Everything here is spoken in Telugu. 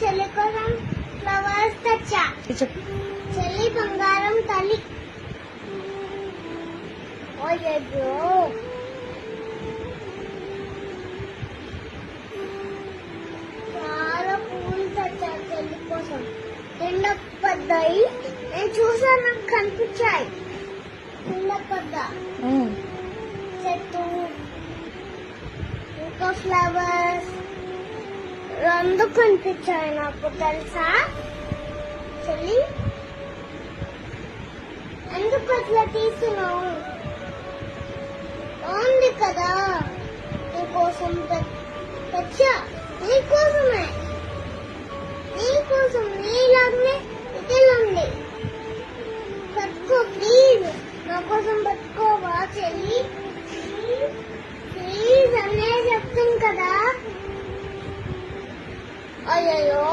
చెల్లి కోసం ఫ్లవర్స్ తెచ్చా. చెల్లి బంగారం తల్లి. అయ్యో చాలా పూలు తెచ్చా చెల్లి కోసం. కింద పడ్డాయి, నేను చూసాను, నాకు కనిపించాయి. కింద పడ్డా చెట్టు ఇంకా ఫ్లవర్స్ రెండు కనిపించాయి నాకు, తెలుసా చెల్లి? ఎందుకు అట్లా తీస్తున్నావు? బాగుంది కదా, నీకోసం తెచ్చా. నీకోసమే, నీకోసం నీలాగనే ఇదేలండి. పట్టుకో ప్లీజ్, నా కోసం పట్టుకోవా చెల్లి? ప్లీజ్ అనే చెప్తాను కదా. అయ్యో